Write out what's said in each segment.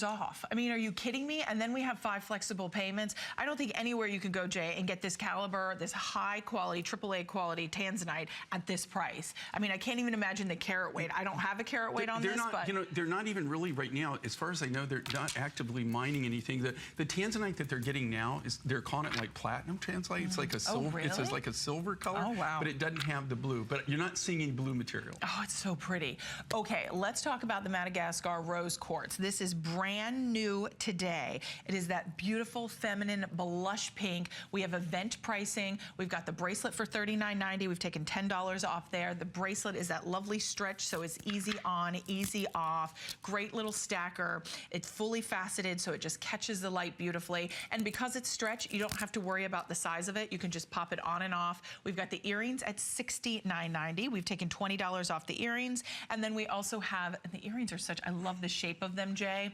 off. I mean, are you kidding me? And then we have 5 flexible payments. I don't think anywhere you can go, Jay, and get this caliber, this high quality, AAA quality tanzanite at this price. I mean, I can't even imagine the carat weight. I don't have a carat weight on this, but you know, they're not even really right now, as far as I know, they're not actively mining anything. The tanzanite that they're getting now is, they're calling it like platinum tanzanite. It's like a silver, really? It's like a silver color, but it doesn't have the blue. But you're not seeing any blue material. Oh, it's so pretty. Okay, let's talk about the Madagascar rose quartz. This is brand new today. It is that beautiful feminine blush pink. We have event pricing. We've got the bracelet for $39.90. We've taken $10 off there. The bracelet is that lovely stretch, so it's easy on, easy off. Great little stacker. It's fully faceted, so it just catches the light beautifully. And because it's stretch, you don't have to worry about the size of it. You can just pop it on and off. We've got the earrings at $69.90. We've taken $20 off the earrings. And then we also have, and the earrings are such, I love the shape of them, Jay.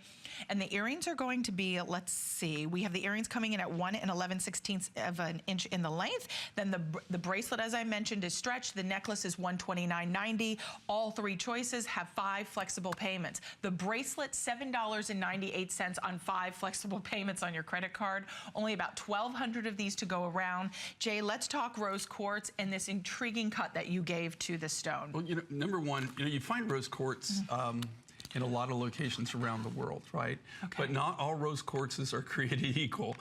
And the earrings are going to be, let's see, we have the earrings coming in at 1 11/16 of an inch in the length. Then the bracelet, as I mentioned, is stretched. The necklace is $129.90. All 3 choices have 5 flexible payments. The bracelet, $7.98 on 5 flexible payments on your credit card. Only about 1,200 of these to go around. Jay, let's talk rose quartz and this intriguing cut that you gave to the stone. Well, you know, number one, you know, you find rose quartz in a lot of locations around the world, right? Okay. But not all rose quartzes are created equal.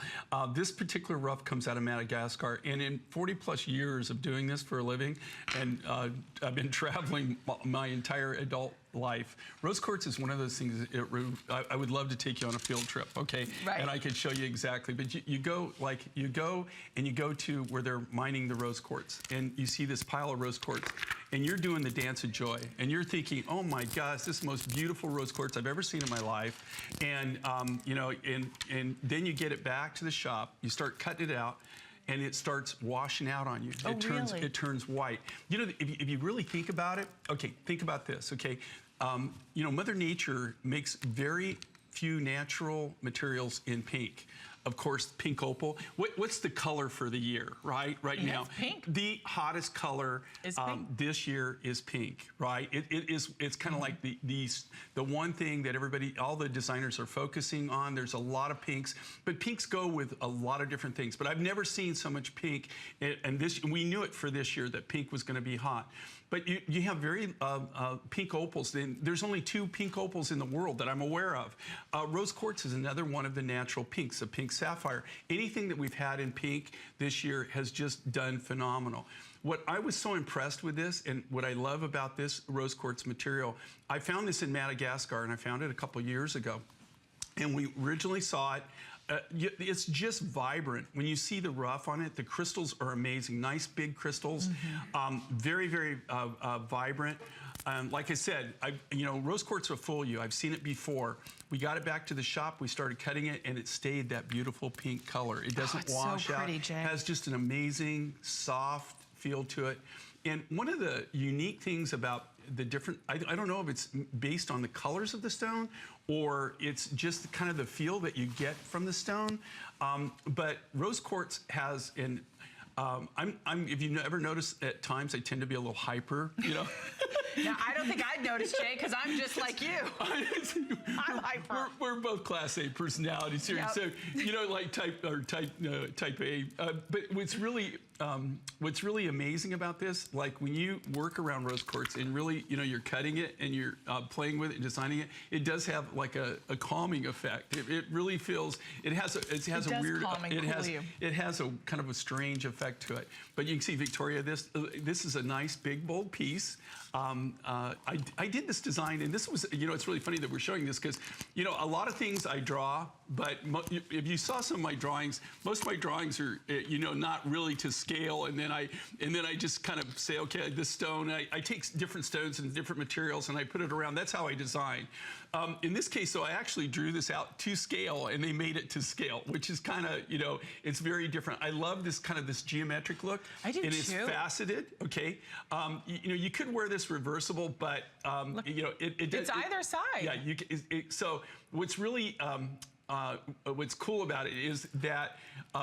This particular rough comes out of Madagascar, and in 40 plus years of doing this for a living, and I've been traveling my entire adult life. Rose quartz is one of those things, I would love to take you on a field trip, okay? Right. And I could show you exactly, but you go to where they're mining the rose quartz, and you see this pile of rose quartz, and you're doing the dance of joy, and you're thinking, oh my gosh, this is the most beautiful rose quartz I've ever seen in my life. And you know, and then you get it back to the shop, you start cutting it out, and it starts washing out on you. Oh, it turns white. You know, if you really think about it, okay, think about this, okay? You know, Mother Nature makes very few natural materials in pink. Of course, pink opal. What's the color for the year, right? Right now, pink. The hottest color this year is pink, right? It's kind of like the one thing that all the designers are focusing on. There's a lot of pinks, but pinks go with a lot of different things. But I've never seen so much pink, and we knew it for this year that pink was going to be hot. But you have very pink opals. There's only 2 pink opals in the world that I'm aware of. Rose quartz is another one of the natural pinks, a pink sapphire. Anything that we've had in pink this year has just done phenomenal. What I was so impressed with this, and what I love about this rose quartz material, I found this in Madagascar, and I found it a couple years ago. And we originally saw it. It's just vibrant. When you see the rough on it, the crystals are amazing. Nice big crystals, very, very vibrant. Like I said, you know, rose quartz will fool you. I've seen it before. We got it back to the shop, we started cutting it, and it stayed that beautiful pink color. It doesn't wash out. It has just an amazing, soft feel to it. And one of the unique things about the different, I don't know if it's based on the colors of the stone or it's just kind of the feel that you get from the stone, but rose quartz has an, if you've ever noticed, at times I tend to be a little hyper, you know. Now, I don't think I'd notice, Jay, because I'm just like you. I'm hyper. We're both Class A personalities here, so you know, like type A. But what's really amazing about this, like when you work around rose quartz and really, you know, you're cutting it and you're playing with it and designing it, it does have like a calming effect. It really feels, it has a weird, it has a kind of a strange effect to it. But you can see, Victoria, this is a nice big bold piece. I did this design, and this was, you know, it's really funny that we're showing this because, you know, a lot of things I draw, but if you saw some of my drawings, most of my drawings are, you know, not really to scale, and then I just kind of say, okay, this stone, I take different stones and different materials and I put it around. That's how I design. In this case, though, I actually drew this out to scale, and they made it to scale, which is kind of, you know, it's very different. I love this kind of this geometric look. I do too. It is faceted, okay? You know, you could wear this reversible, but you know, it's either side. Yeah, so what's really what's cool about it is that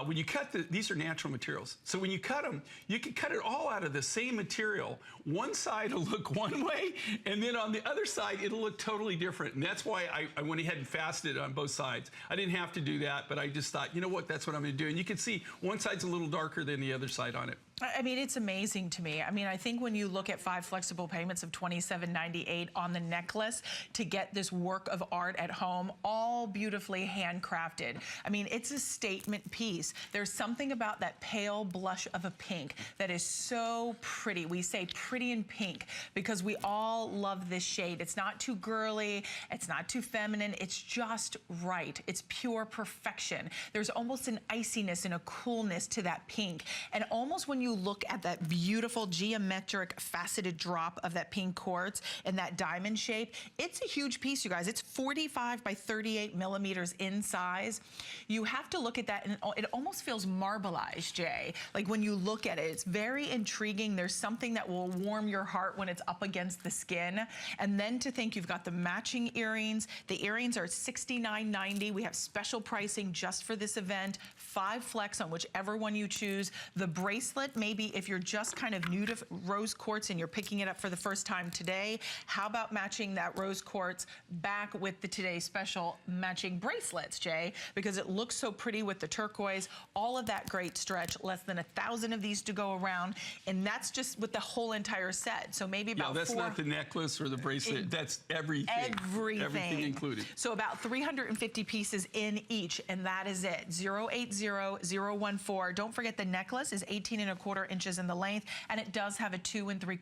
when you cut these are natural materials. So when you cut them, you can cut it all out of the same material. One side will look one way, and then on the other side, it'll look totally different. And that's why I went ahead and faceted on both sides. I didn't have to do that, but I just thought, you know what, that's what I'm gonna do. And you can see one side's a little darker than the other side on it. I mean, it's amazing to me. I mean, I think when you look at 5 flexible payments of $27.98 on the necklace to get this work of art at home, all beautifully handcrafted. I mean, it's a statement piece. There's something about that pale blush of a pink that is so pretty. We say pretty in pink because we all love this shade. It's not too girly. It's not too feminine. It's just right. It's pure perfection. There's almost an iciness and a coolness to that pink. And almost when you look at that beautiful geometric faceted drop of that pink quartz and that diamond shape, it's a huge piece, you guys. It's 45 by 38 millimeters in size. You have to look at that, and it almost feels marbleized, Jay. Like when you look at it, it's very intriguing. There's something that will warm your heart when it's up against the skin. And then to think you've got the matching earrings. The earrings are $69.90. We have special pricing just for this event. 5 flex on whichever one you choose. The bracelet, maybe if you're just kind of new to rose quartz and you're picking it up for the first time today, how about matching that rose quartz back with the Today Special matching bracelets, Jay? Because it looks so pretty with the turquoise, all of that great stretch, less than 1,000 of these to go around, and that's just with the whole entire set. So maybe about that's not the necklace or the bracelet, that's everything. Everything included. So about 350 pieces in each, and that is it. 080014. Don't forget the necklace is 18 1/4 inches in the length, and it does have a 2 3/4